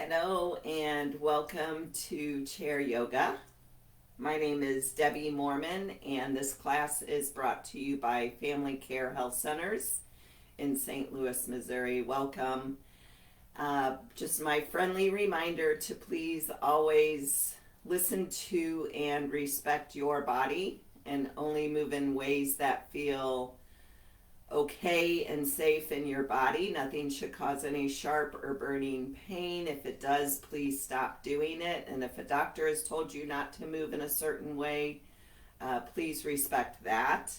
Hello and welcome to Chair Yoga. My name is Debbie Mormon, and this class is brought to you by Family Care Health Centers in St. Louis, Missouri. Welcome. Just my friendly reminder to please always listen to and respect your body and only move in ways that feel okay and safe in your body. Nothing should cause any sharp or burning pain. If it does, please stop doing it. And if a doctor has told you not to move in a certain way, please respect that.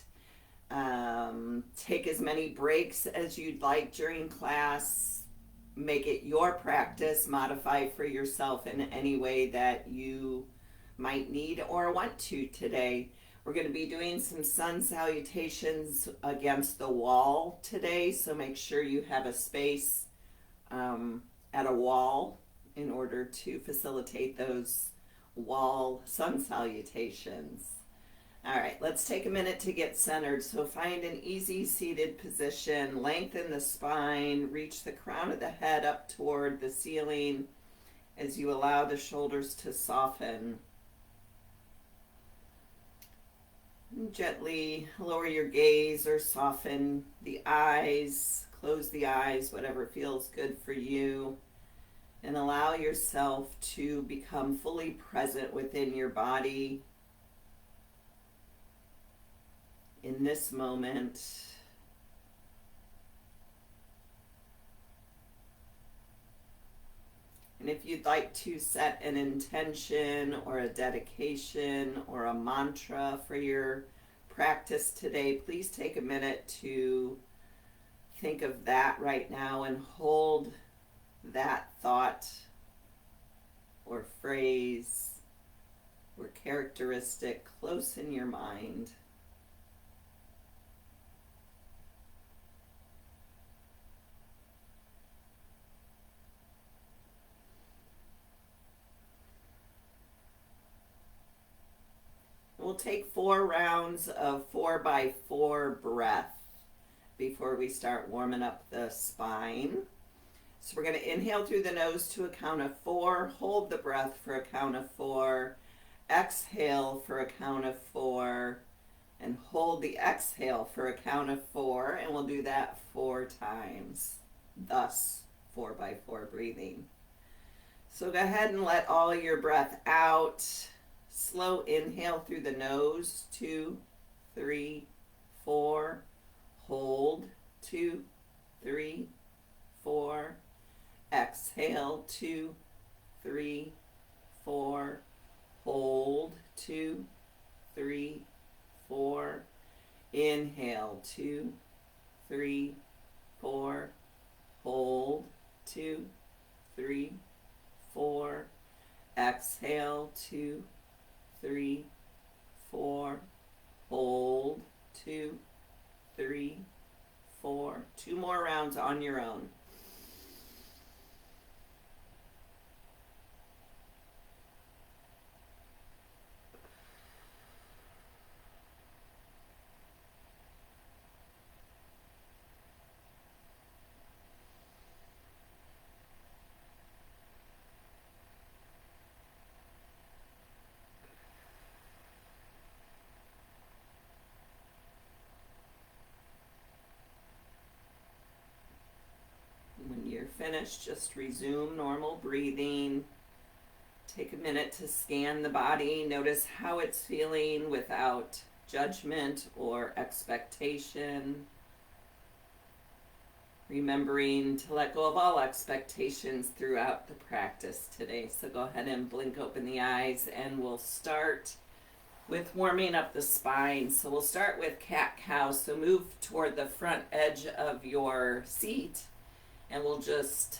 Take as many breaks as you'd like during class. Make it your practice. Modify for yourself in any way that you might need or want to today. We're going to be doing some sun salutations against the wall today, so make sure you have a space at a wall in order to facilitate those wall sun salutations. All right, let's take a minute to get centered. So find an easy seated position, lengthen the spine, reach the crown of the head up toward the ceiling as you allow the shoulders to soften. Gently lower your gaze or soften the eyes, close the eyes, whatever feels good for you, and allow yourself to become fully present within your body in this moment. And if you'd like to set an intention or a dedication or a mantra for your practice today, please take a minute to think of that right now and hold that thought or phrase or characteristic close in your mind. We'll take 4 rounds of 4x4 breath before we start warming up the spine. So we're going to inhale through the nose to a count of 4, hold the breath for a count of 4, exhale for a count of 4, and hold the exhale for a count of 4, and we'll do that 4 times, thus 4x4 breathing. So go ahead and let all your breath out. Slow inhale through the nose, 2, 3, 4. Hold, 2, 3, 4. Exhale, 2, 3, 4. Hold, 2, 3, 4. Inhale, 2, 3, 4. Hold, 2, 3, 4. Exhale, 2, 3, 4. Hold, 2, 3, 4. 2 more rounds on your own. When you're finished, just resume normal breathing. Take a minute to scan the body. Notice how it's feeling without judgment or expectation. Remembering to let go of all expectations throughout the practice today. So go ahead and blink open the eyes, and we'll start with warming up the spine. So we'll start with cat-cow. So move toward the front edge of your seat, and we'll just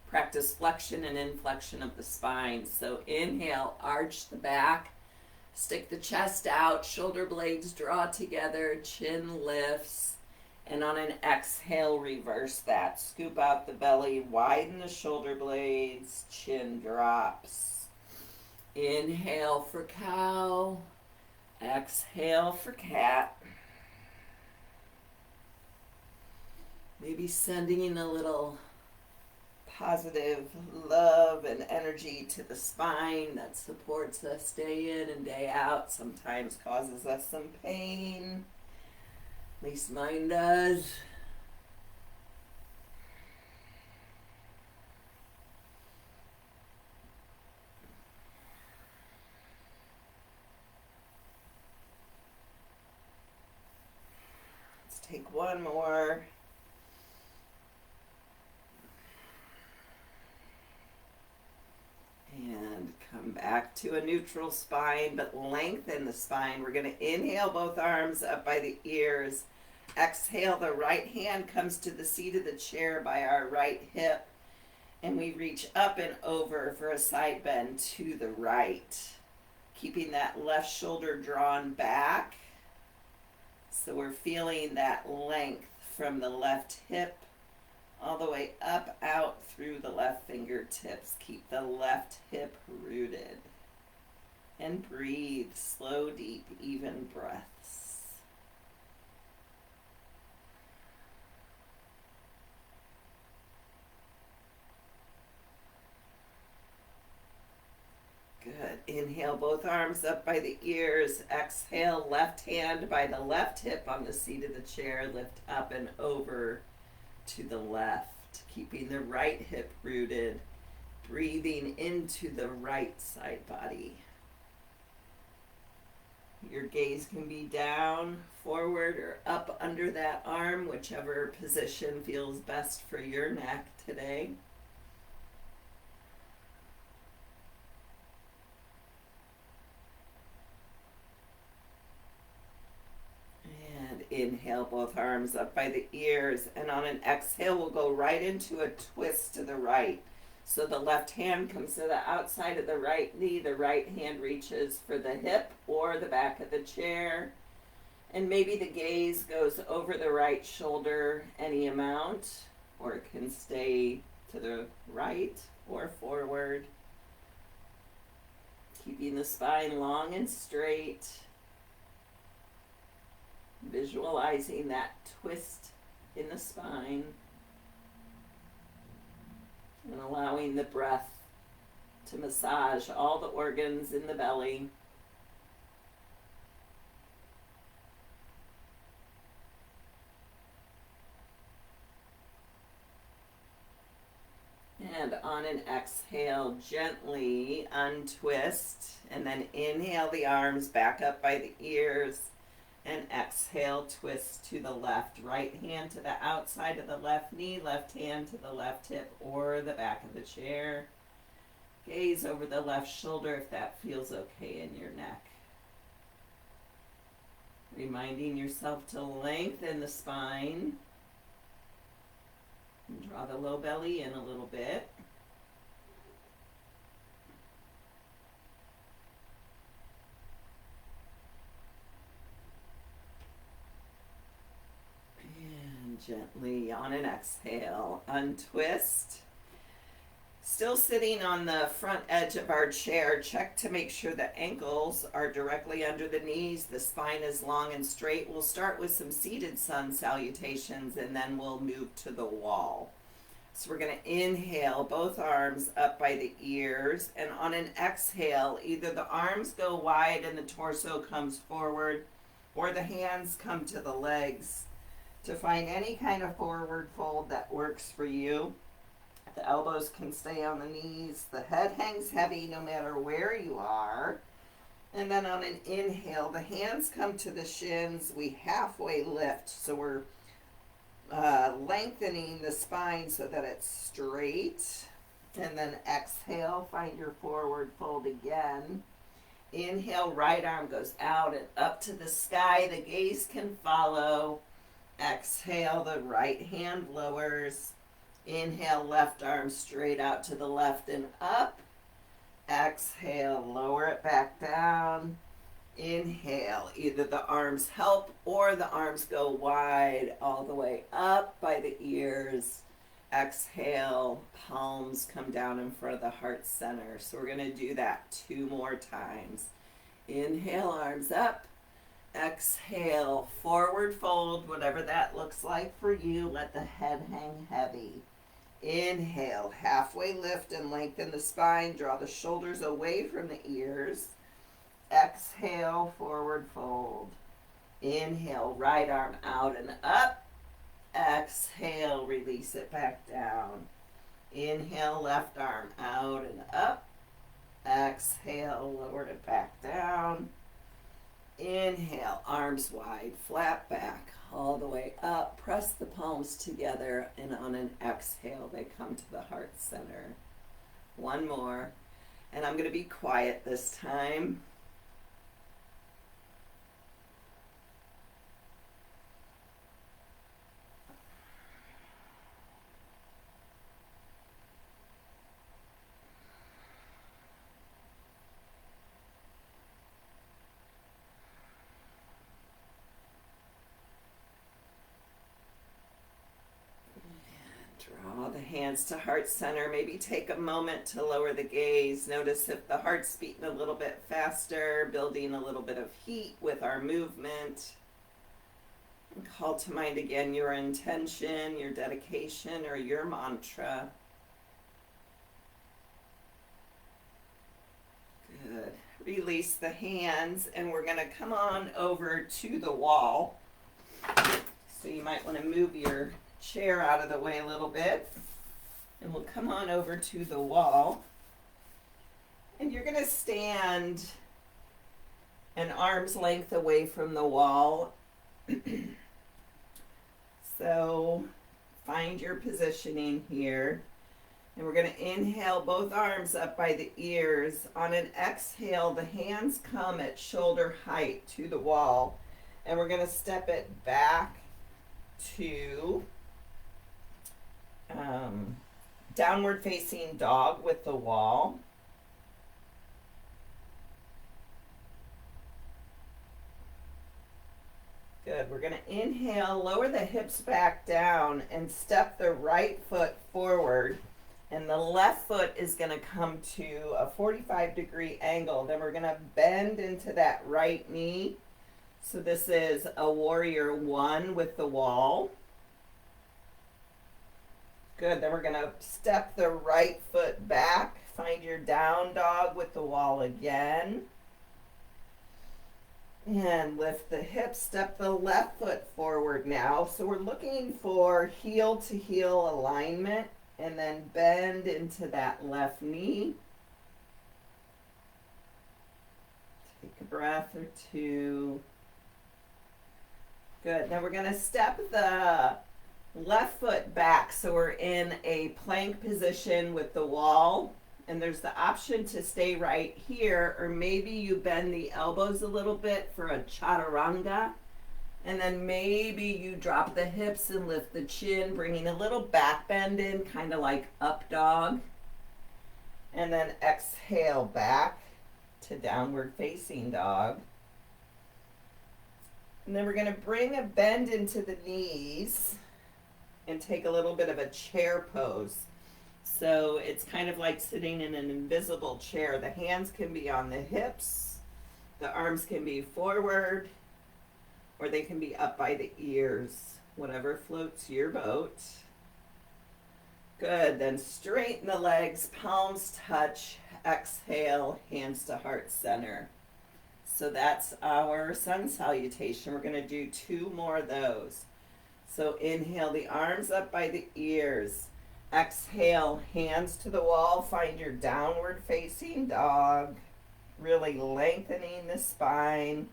practice flexion and inflection of the spine. So inhale, arch the back, stick the chest out, shoulder blades draw together, chin lifts, and on an exhale, reverse that. Scoop out the belly, widen the shoulder blades, chin drops. Inhale for cow, exhale for cat. Maybe sending in a little positive love and energy to the spine that supports us day in and day out, sometimes causes us some pain. At least mine does. Let's take one more. And come back to a neutral spine, but lengthen the spine. We're going to inhale both arms up by the ears. Exhale, the right hand comes to the seat of the chair by our right hip. And we reach up and over for a side bend to the right. Keeping that left shoulder drawn back. So we're feeling that length from the left hip all the way up, out through the left fingertips. Keep the left hip rooted. And breathe slow, deep, even breaths. Good. Inhale, both arms up by the ears. Exhale, left hand by the left hip on the seat of the chair. Lift up and over to the left, keeping the right hip rooted, breathing into the right side body. Your gaze can be down, forward, or up under that arm, whichever position feels best for your neck today. Inhale, both arms up by the ears, and on an exhale, we'll go right into a twist to the right. So the left hand comes to the outside of the right knee, the right hand reaches for the hip or the back of the chair, and maybe the gaze goes over the right shoulder any amount, or it can stay to the right or forward. Keeping the spine long and straight. Visualizing that twist in the spine and allowing the breath to massage all the organs in the belly. And on an exhale, gently untwist, and then inhale the arms back up by the ears. And exhale, twist to the left. Right hand to the outside of the left knee, left hand to the left hip or the back of the chair. Gaze over the left shoulder if that feels okay in your neck. Reminding yourself to lengthen the spine. And draw the low belly in a little bit. Gently on an exhale, untwist. Still sitting on the front edge of our chair, check to make sure the ankles are directly under the knees, the spine is long and straight. We'll start with some seated sun salutations and then we'll move to the wall. So we're going to inhale, both arms up by the ears, and on an exhale, either the arms go wide and the torso comes forward, or the hands come to the legs. To find any kind of forward fold that works for you. The elbows can stay on the knees. The head hangs heavy no matter where you are. And then on an inhale, the hands come to the shins. We halfway lift. So we're lengthening the spine so that it's straight. And then exhale, find your forward fold again. Inhale, right arm goes out and up to the sky. The gaze can follow. Exhale, the right hand lowers. Inhale, left arm straight out to the left and up. Exhale, lower it back down. Inhale, either the arms help or the arms go wide all the way up by the ears. Exhale, palms come down in front of the heart center. So we're going to do that 2 more times. Inhale, arms up. Exhale, forward fold, whatever that looks like for you. Let the head hang heavy. Inhale, halfway lift and lengthen the spine. Draw the shoulders away from the ears. Exhale, forward fold. Inhale, right arm out and up. Exhale, release it back down. Inhale, left arm out and up. Exhale, lower it back down. Inhale, arms wide, flat back, all the way up. Press the palms together, and on an exhale, they come to the heart center. One more, and I'm going to be quiet this time. Draw the hands to heart center. Maybe take a moment to lower the gaze. Notice if the heart's beating a little bit faster, building a little bit of heat with our movement. And call to mind again your intention, your dedication, or your mantra. Good. Release the hands, and we're going to come on over to the wall. So you might want to move your chair out of the way a little bit, and we'll come on over to the wall, and you're going to stand an arm's length away from the wall. So find your positioning here, and we're going to inhale both arms up by the ears. On an exhale, the hands come at shoulder height to the wall, and we're going to step it back to downward facing dog with the wall. Good. We're going to inhale, lower the hips back down, and step the right foot forward. And the left foot is going to come to a 45-degree angle. Then we're going to bend into that right knee. So this is a warrior one with the wall. Good. Then we're going to step the right foot back. Find your down dog with the wall again. And lift the hips. Step the left foot forward now. So we're looking for heel to heel alignment, and then bend into that left knee. Take a breath or two. Good. Now we're going to step the left foot back, so we're in a plank position with the wall, and there's the option to stay right here, or maybe you bend the elbows a little bit for a chaturanga, and then maybe you drop the hips and lift the chin, bringing a little back bend in, kind of like up dog, and then exhale back to downward facing dog. And then we're going to bring a bend into the knees and take a little bit of a chair pose. So it's kind of like sitting in an invisible chair. The hands can be on the hips, the arms can be forward, or they can be up by the ears, whatever floats your boat. Good. Then straighten the legs, palms touch, exhale, hands to heart center. So that's our sun salutation. We're going to do 2 more of those. So inhale the arms up by the ears. Exhale, hands to the wall. Find your downward facing dog. Really lengthening the spine.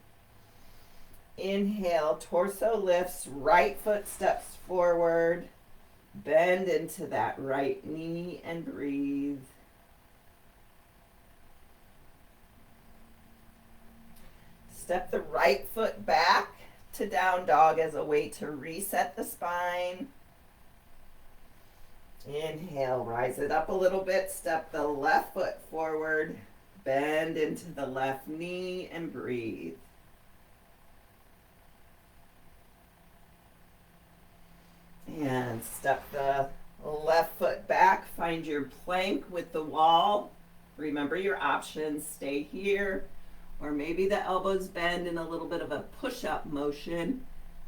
Inhale, torso lifts, right foot steps forward. Bend into that right knee and breathe. Step the right foot back to down dog as a way to reset the spine. Inhale, rise it up a little bit. Step the left foot forward. Bend into the left knee and breathe. And step the left foot back. Find your plank with the wall. Remember your options. Stay here. Or maybe the elbows bend in a little bit of a push-up motion.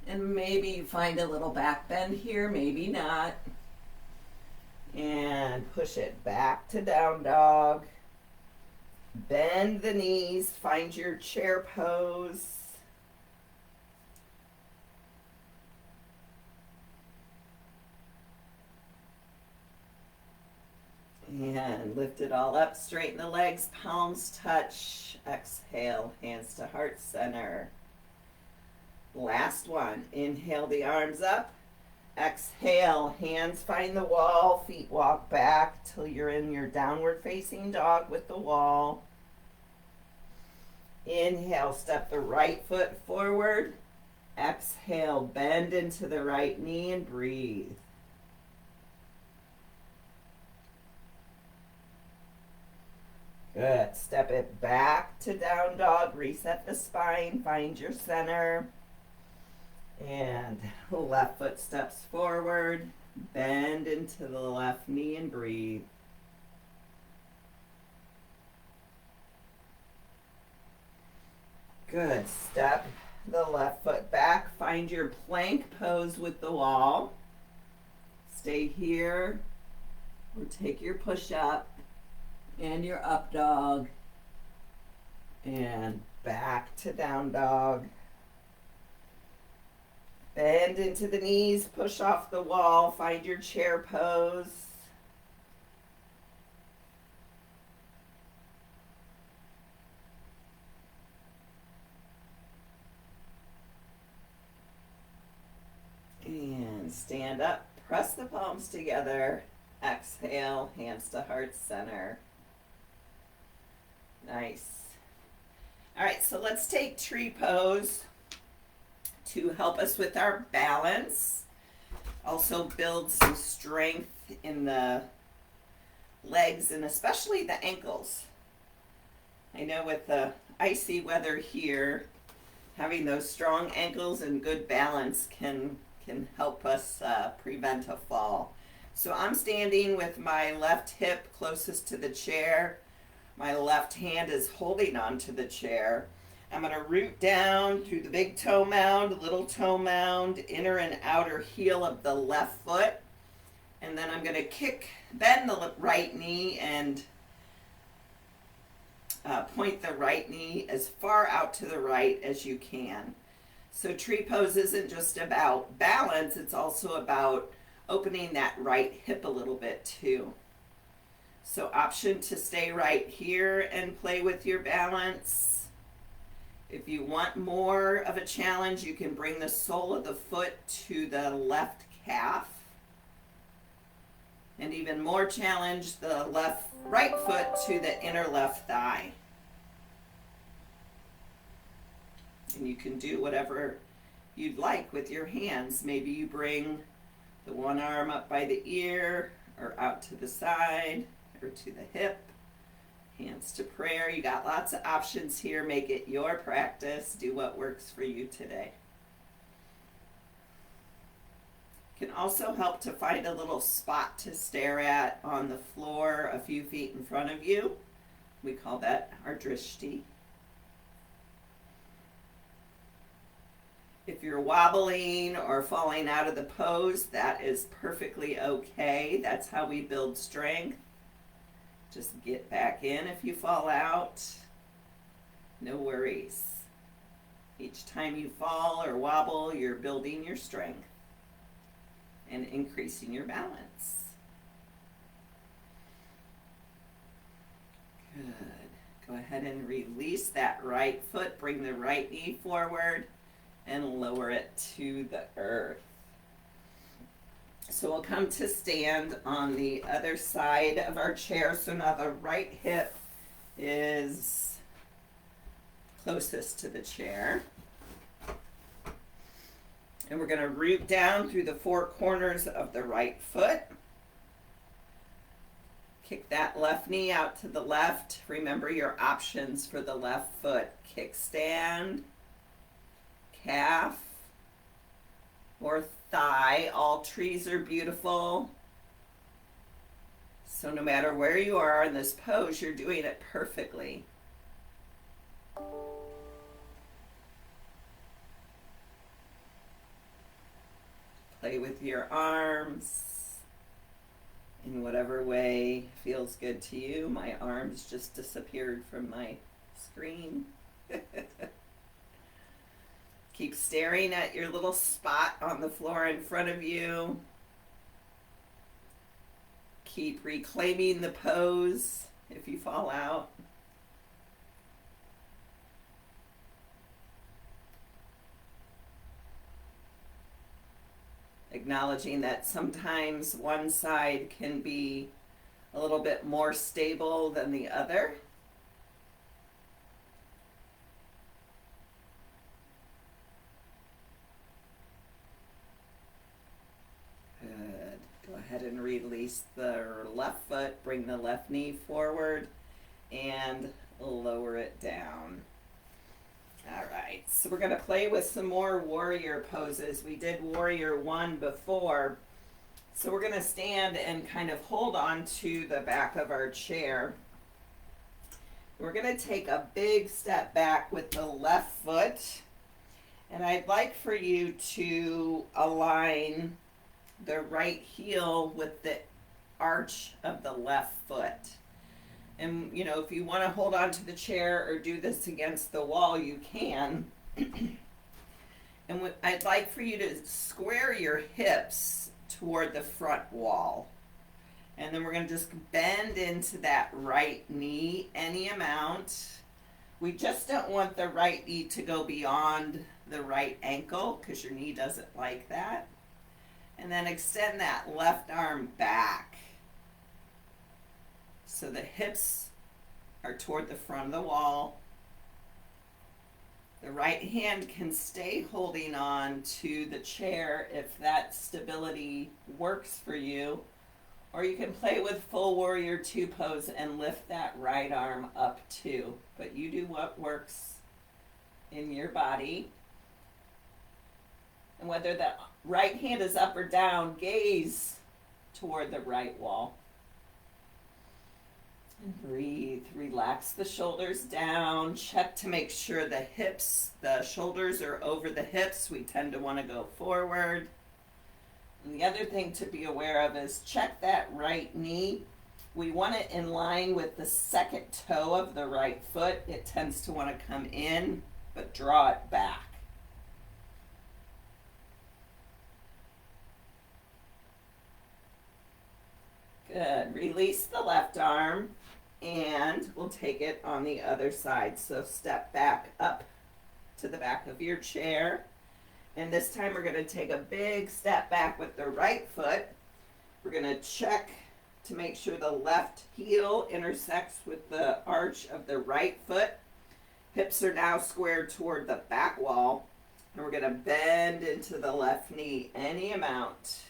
And maybe you find a little back bend here, maybe not. And push it back to down dog. Bend the knees, find your chair pose. And lift it all up, straighten the legs, palms touch. Exhale, hands to heart center. Last one, inhale the arms up. Exhale, hands find the wall, feet walk back till you're in your downward facing dog with the wall. Inhale, step the right foot forward. Exhale, bend into the right knee and breathe. Good. Step it back to down dog. Reset the spine. Find your center. And left foot steps forward. Bend into the left knee and breathe. Good. Step the left foot back. Find your plank pose with the wall. Stay here or take your push up and your up dog and back to down dog. Bend into the knees, push off the wall, find your chair pose. And stand up, press the palms together. Exhale, hands to heart center. Nice. All right, so let's take tree pose to help us with our balance. Also build some strength in the legs and especially the ankles. I know with the icy weather here, having those strong ankles and good balance can help us prevent a fall. So I'm standing with my left hip closest to the chair. My left hand is holding onto the chair. I'm going to root down through the big toe mound, little toe mound, inner and outer heel of the left foot. And then I'm going to bend the right knee and point the right knee as far out to the right as you can. So tree pose isn't just about balance, it's also about opening that right hip a little bit too. So option to stay right here and play with your balance. If you want more of a challenge, you can bring the sole of the foot to the left calf. And even more challenge, the right foot to the inner left thigh. And you can do whatever you'd like with your hands. Maybe you bring the one arm up by the ear or out to the side or to the hip. Hands to prayer. You got lots of options here. Make it your practice. Do what works for you today. Can also help to find a little spot to stare at on the floor a few feet in front of you. We call that our drishti. If you're wobbling or falling out of the pose, that is perfectly okay. That's how we build strength. Just get back in if you fall out. No worries. Each time you fall or wobble, you're building your strength and increasing your balance. Good. Go ahead and release that right foot. Bring the right knee forward and lower it to the earth. So we'll come to stand on the other side of our chair. So now the right hip is closest to the chair. And we're going to root down through the four corners of the right foot. Kick that left knee out to the left. Remember your options for the left foot. Kickstand, calf, or thigh. All trees are beautiful. So no matter where you are in this pose, you're doing it perfectly. Play with your arms. in whatever way feels good to you. My arms just disappeared from my screen. Keep staring at your little spot on the floor in front of you. Keep reclaiming the pose if you fall out. Acknowledging that sometimes one side can be a little bit more stable than the other. Good. Go ahead and release the left foot. Bring the left knee forward and lower it down. All right, so we're going to play with some more warrior poses. We did warrior one before. So we're going to stand and kind of hold on to the back of our chair. We're going to take a big step back with the left foot. And I'd like for you to align the right heel with the arch of the left foot. And, you know, if you want to hold on to the chair or do this against the wall, you can. And I'd like for you to square your hips toward the front wall. And then we're going to just bend into that right knee any amount. We just don't want the right knee to go beyond the right ankle because your knee doesn't like that. And then extend that left arm back. So the hips are toward the front of the wall. The right hand can stay holding on to the chair if that stability works for you. Or you can play with full warrior two pose and lift that right arm up too. But you do what works in your body. And whether the right hand is up or down, gaze toward the right wall. And breathe. Relax the shoulders down. Check to make sure the shoulders are over the hips. We tend to want to go forward. And the other thing to be aware of is check that right knee. We want it in line with the second toe of the right foot. It tends to want to come in, but draw it back. Good. Release the left arm. And we'll take it on the other side. So step back up to the back of your chair. And this time we're going to take a big step back with the right foot. We're going to check to make sure the left heel intersects with the arch of the right foot. Hips are now squared toward the back wall. And we're going to bend into the left knee any amount.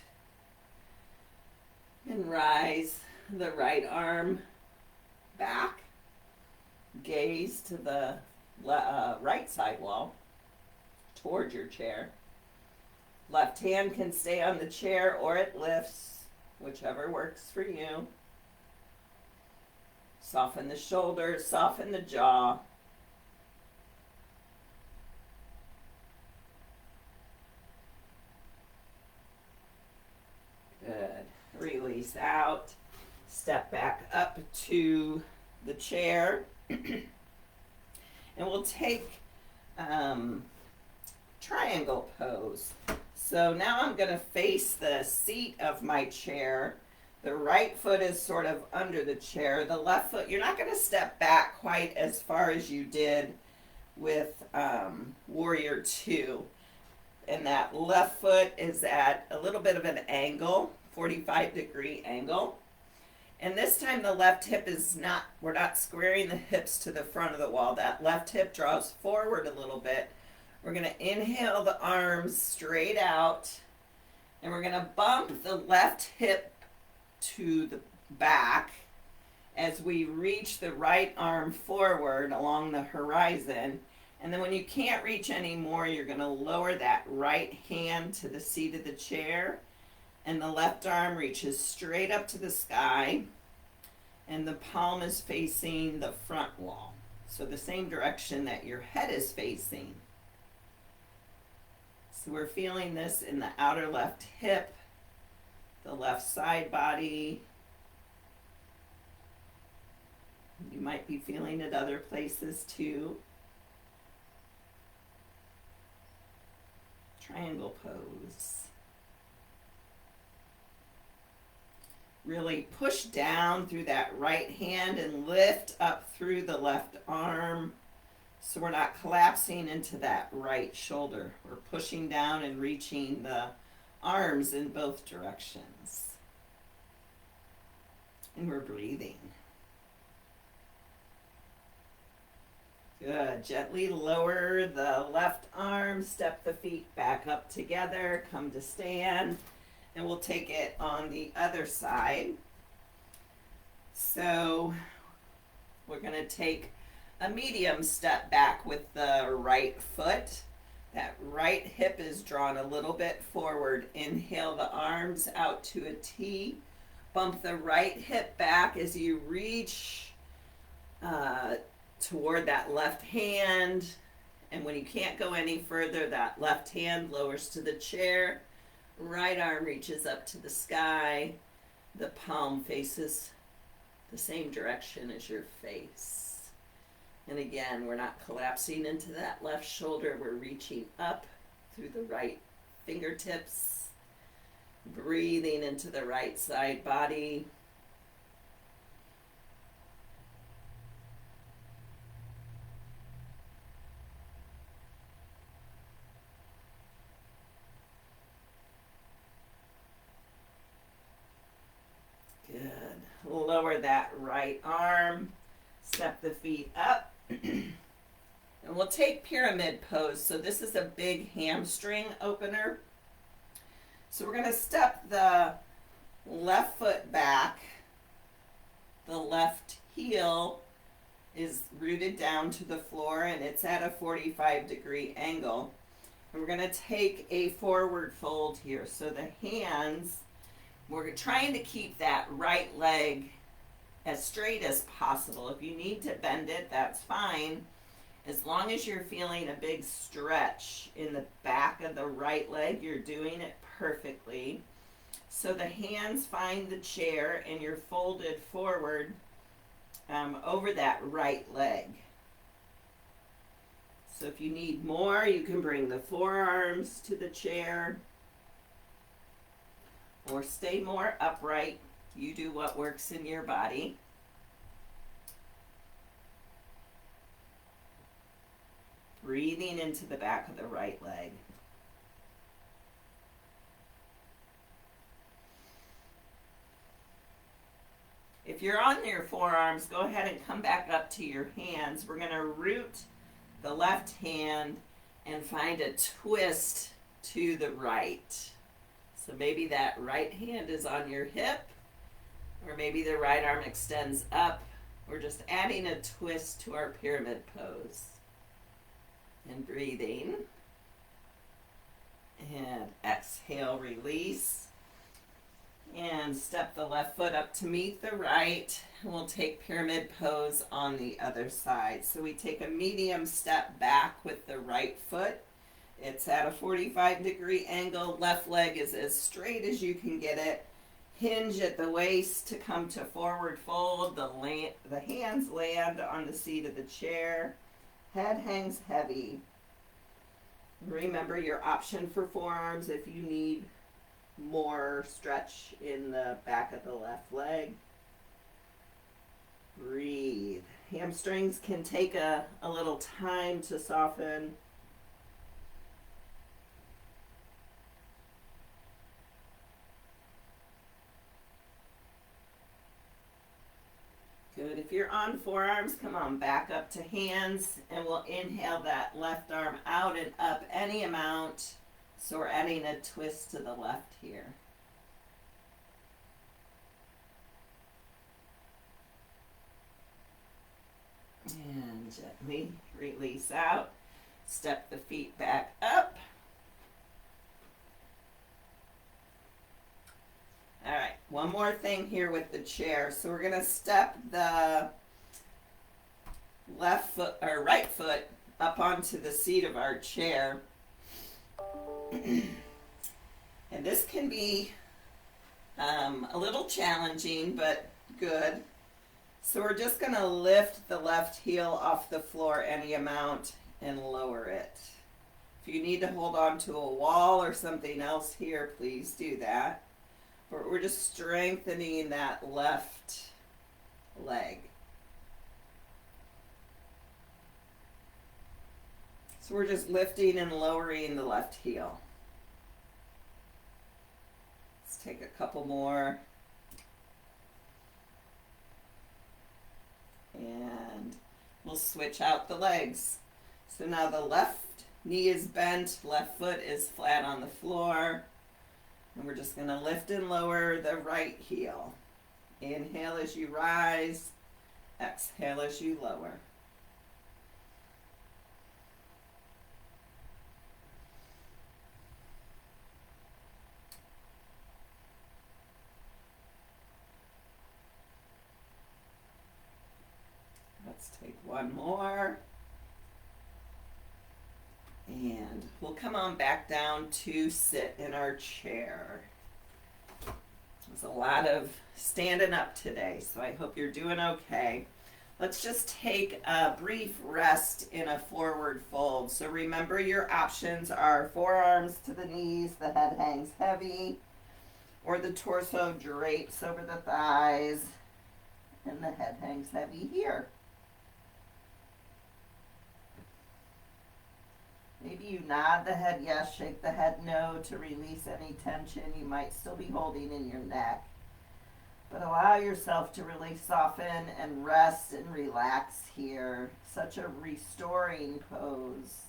And rise the right arm back, gaze to the right side wall toward your chair. Left hand can stay on the chair or it lifts, whichever works for you. Soften the shoulders, soften the jaw. Good. Release out. Step back up to the chair. And we'll take triangle pose. So now I'm going to face the seat of my chair. The right foot is sort of under the chair. The left foot, you're not going to step back quite as far as you did with Warrior 2. And that left foot is at a little bit of an angle, 45-degree angle. And this time the left hip is not, we're not squaring the hips to the front of the wall. That left hip draws forward a little bit. We're going to inhale the arms straight out. And we're going to bump the left hip to the back as we reach the right arm forward along the horizon. And then when you can't reach anymore, you're going to lower that right hand to the seat of the chair. And the left arm reaches straight up to the sky. And the palm is facing the front wall. So the same direction that your head is facing. So we're feeling this in the outer left hip, the left side body, might be feeling it other places too. Triangle pose. Really push down through that right hand and lift up through the left arm so we're not collapsing into that right shoulder. We're pushing down and reaching the arms in both directions. And we're breathing. Good. Gently lower the left arm, step the feet back up together, come to stand. And we'll take it on the other side. So we're going to take a medium step back with the right foot. That right hip is drawn a little bit forward. Inhale the arms out to a T. Bump the right hip back as you reach toward that left hand. And when you can't go any further, that left hand lowers to the chair. Right arm reaches up to the sky. The palm faces the same direction as your face. And again, we're not collapsing into that left shoulder. We're reaching up through the right fingertips. Breathing into the right side body. Lower that right arm, step the feet up, and we'll take pyramid pose. So this is a big hamstring opener. So we're going to step the left foot back. The left heel is rooted down to the floor and it's at a 45-degree angle. And we're going to take a forward fold here. So the hands, we're trying to keep that right leg as straight as possible. If you need to bend it, that's fine. As long as you're feeling a big stretch in the back of the right leg, you're doing it perfectly. So the hands find the chair and you're folded forward over that right leg. So if you need more, you can bring the forearms to the chair or stay more upright. You do what works in your body. Breathing into the back of the right leg. If you're on your forearms, go ahead and come back up to your hands. We're going to root the left hand and find a twist to the right. So maybe that right hand is on your hip, or maybe the right arm extends up. We're just adding a twist to our pyramid pose. And breathing. And exhale, release. And step the left foot up to meet the right. And we'll take pyramid pose on the other side. So we take a medium step back with the right foot. It's at a 45-degree angle. Left leg is as straight as you can get it. Hinge at the waist to come to forward fold. The hands land on the seat of the chair. Head hangs heavy. Remember your option for forearms if you need more stretch in the back of the left leg. Breathe. Hamstrings can take a little time to soften. Good. If you're on forearms, come on back up to hands, and we'll inhale that left arm out and up any amount. So we're adding a twist to the left here. And gently release out. Step the feet back up. All right, one more thing here with the chair. So we're gonna step the left foot or right foot up onto the seat of our chair. And this can be a little challenging, but good. So we're just going to lift the left heel off the floor any amount and lower it. If you need to hold on to a wall or something else here, please do that. But we're just strengthening that left leg. So we're just lifting and lowering the left heel. Let's take a couple more. And we'll switch out the legs. So now the left knee is bent, left foot is flat on the floor. And we're just going to lift and lower the right heel. Inhale as you rise, exhale as you lower. Let's take one more. And we'll come on back down to sit in our chair. There's a lot of standing up today, so I hope you're doing okay. Let's just take a brief rest in a forward fold. So remember, your options are forearms to the knees, the head hangs heavy, or the torso drapes over the thighs, and the head hangs heavy here. Maybe you nod the head yes, shake the head no to release any tension you might still be holding in your neck. But allow yourself to really soften and rest and relax here. Such a restoring pose.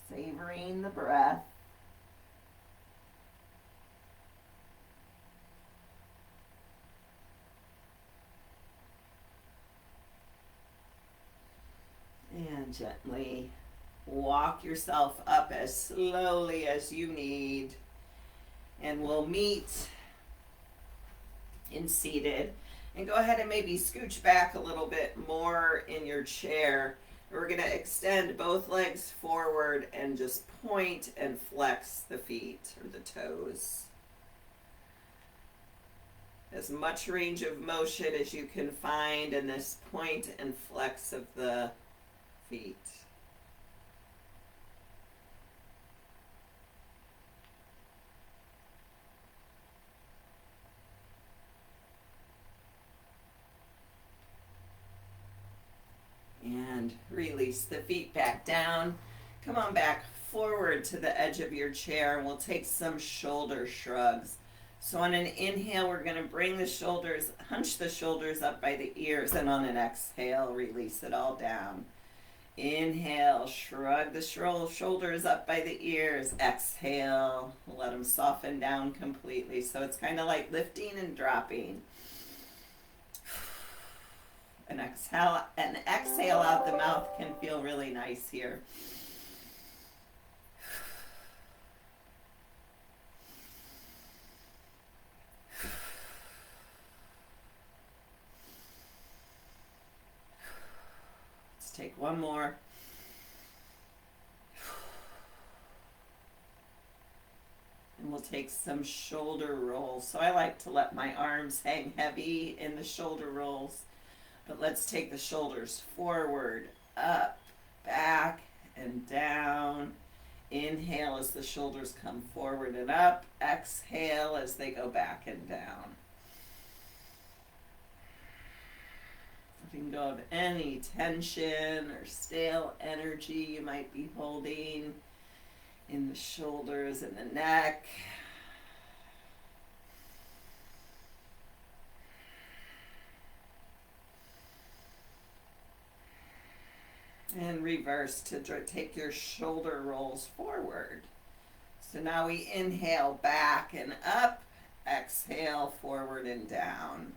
Savoring the breath. And gently walk yourself up as slowly as you need. And we'll meet in seated. And go ahead and maybe scooch back a little bit more in your chair. We're going to extend both legs forward and just point and flex the feet or the toes. As much range of motion as you can find in this point and flex of the feet. And release the feet back down. Come on back forward to the edge of your chair, and we'll take some shoulder shrugs. So on an inhale, we're going to bring the shoulders, hunch the shoulders up by the ears, and on an exhale, release it all down. Inhale, shrug the shoulders up by the ears. Exhale, let them soften down completely. So it's kind of like lifting and dropping. An exhale out the mouth can feel really nice here. Take one more. And we'll take some shoulder rolls. So I like to let my arms hang heavy in the shoulder rolls. But let's take the shoulders forward, up, back, and down. Inhale as the shoulders come forward and up. Exhale as they go back and down. Letting go of any tension or stale energy you might be holding in the shoulders and the neck. And reverse to take your shoulder rolls forward. So now we inhale back and up, exhale forward and down.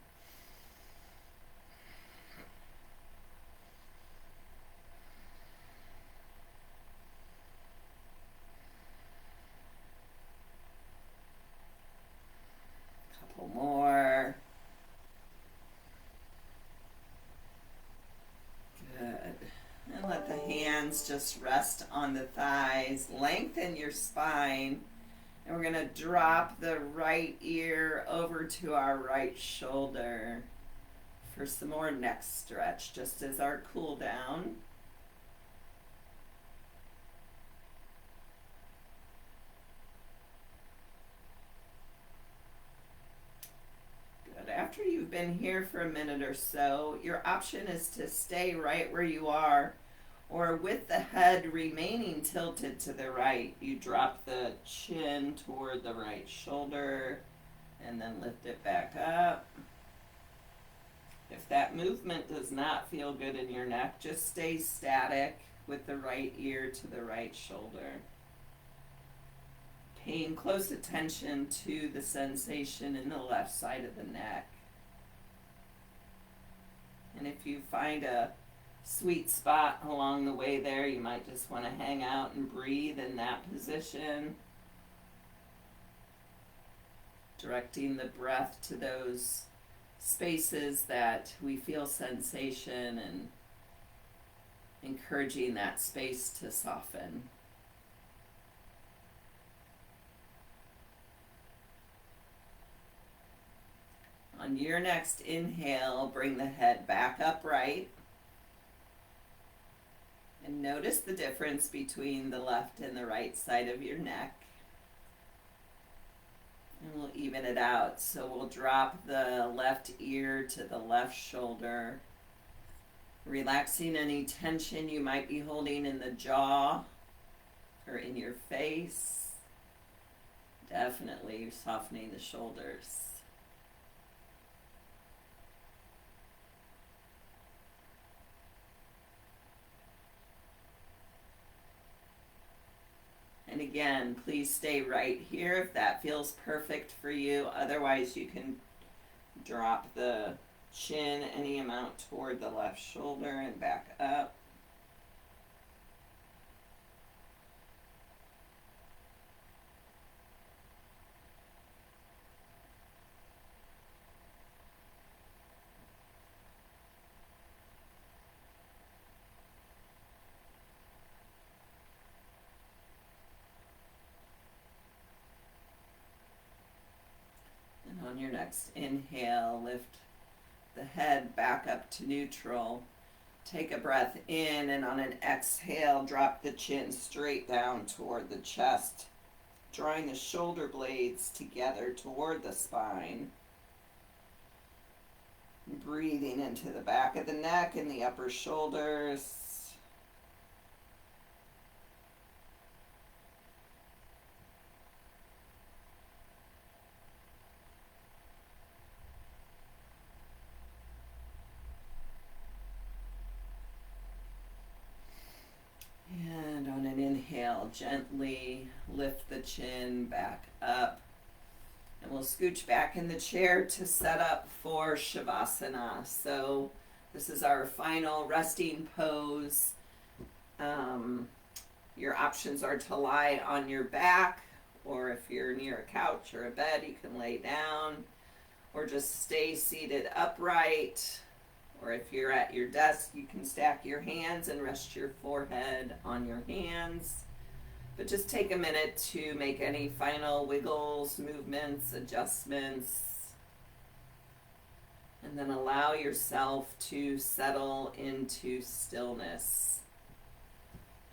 Couple more. Good. And let the hands just rest on the thighs. Lengthen your spine And we're going to drop the right ear over to our right shoulder for some more neck stretch, just as our cool down. Good. After you've been here for a minute or so, your option is to stay right where you are, or with the head remaining tilted to the right, you drop the chin toward the right shoulder and then lift it back up. If that movement does not feel good in your neck, just stay static with the right ear to the right shoulder. Paying close attention to the sensation in the left side of the neck. And if you find a sweet spot along the way there, you might just want to hang out and breathe in that position. Directing the breath to those spaces that we feel sensation and encouraging that space to soften. On your next inhale, bring the head back upright. And notice the difference between the left and the right side of your neck. And we'll even it out. So we'll drop the left ear to the left shoulder, relaxing any tension you might be holding in the jaw or in your face. Definitely softening the shoulders. And again, please stay right here if that feels perfect for you. Otherwise, you can drop the chin any amount toward the left shoulder and back up. On your next inhale, lift the head back up to neutral. Take a breath in, and on an exhale, drop the chin straight down toward the chest, drawing the shoulder blades together toward the spine. Breathing into the back of the neck and the upper shoulders. And on an inhale, gently lift the chin back up. And we'll scooch back in the chair to set up for Shavasana. So this is our final resting pose. Your options are to lie on your back, or if you're near a couch or a bed, you can lay down, or just stay seated upright. Or if you're at your desk, you can stack your hands and rest your forehead on your hands. But just take a minute to make any final wiggles, movements, adjustments. And then allow yourself to settle into stillness.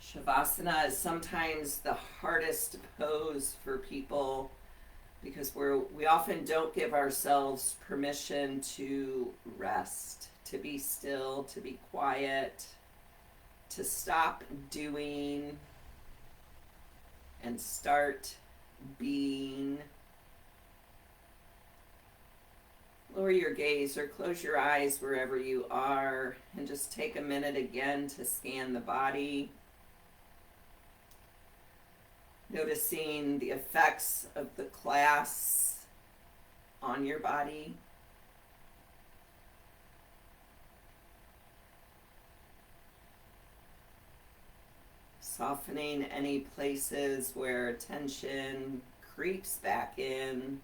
Shavasana is sometimes the hardest pose for people because we often don't give ourselves permission to rest, to be still, to be quiet, to stop doing and start being. Lower your gaze or close your eyes wherever you are and just take a minute again to scan the body. Noticing the effects of the class on your body. Softening any places where tension creeps back in.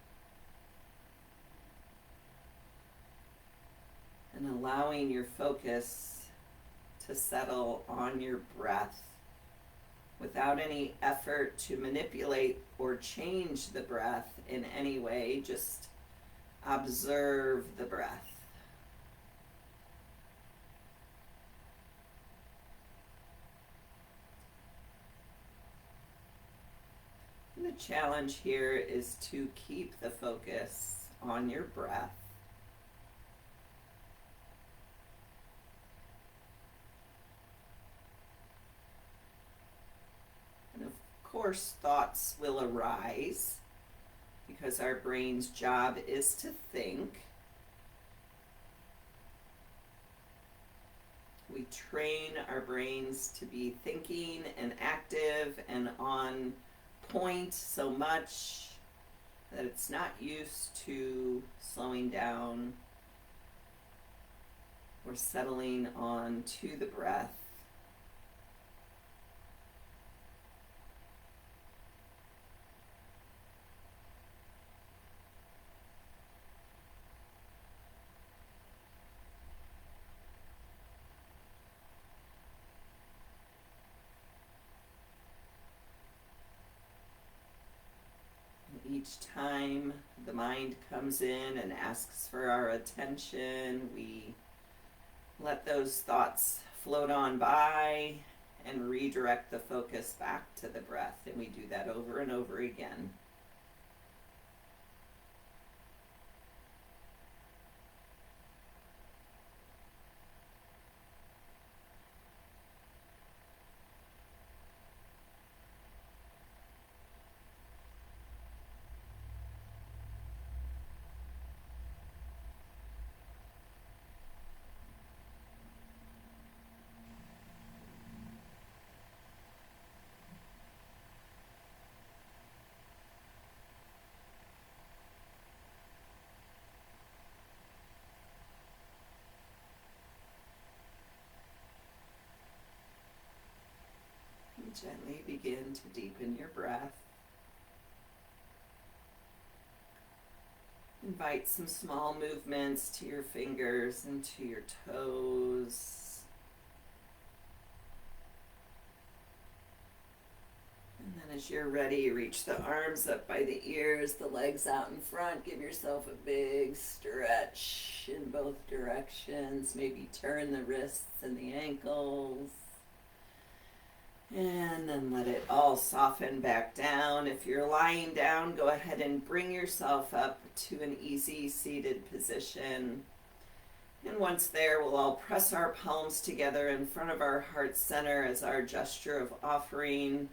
And allowing your focus to settle on your breath. without any effort to manipulate or change the breath in any way. Just observe the breath. And the challenge here is to keep the focus on your breath. And of course, thoughts will arise because our brain's job is to think. We train our brains to be thinking and active and on point so much that it's not used to slowing down or settling on to the breath. Each time the mind comes in and asks for our attention, we let those thoughts float on by and redirect the focus back to the breath. And we do that over and over again. Gently begin to deepen your breath. Invite some small movements to your fingers and to your toes. And then as you're ready, reach the arms up by the ears, the legs out in front. Give yourself a big stretch in both directions. Maybe turn the wrists and the ankles. And then let it all soften back down. If you're lying down, go ahead and bring yourself up to an easy seated position. And once there, we'll all press our palms together in front of our heart center as our gesture of offering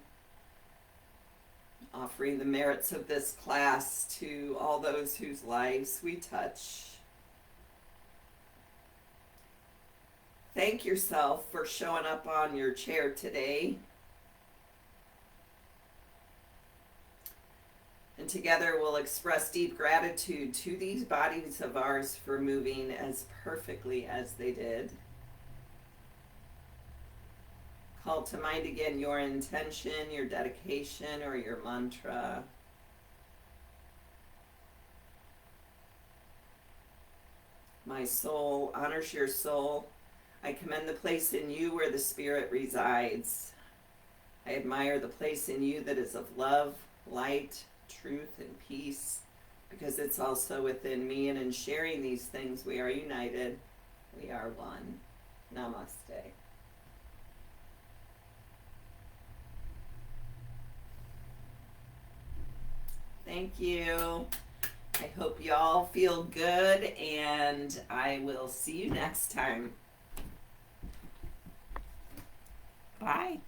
the merits of this class to all those whose lives we touch. Thank yourself for showing up on your chair today. And together we'll express deep gratitude to these bodies of ours for moving as perfectly as they did. Call to mind again your intention, your dedication, or your mantra. My soul honors your soul. I commend the place in you where the Spirit resides. I admire the place in you that is of love, light, truth, and peace, because it's also within me, and in sharing these things we are united. We are one. Namaste. Thank you. I hope you all feel good, and I will see you next time. Bye.